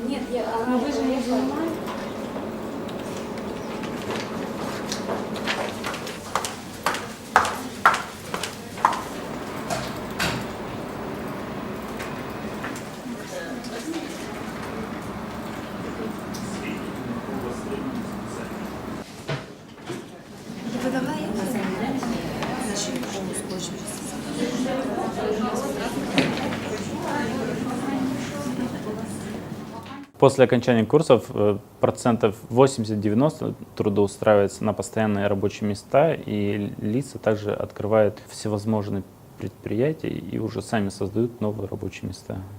Нет, вы же не занимаетесь? После окончания курсов процентов 80-90 трудоустраивается на постоянные рабочие места, и лица также открывают всевозможные предприятия и уже сами создают новые рабочие места.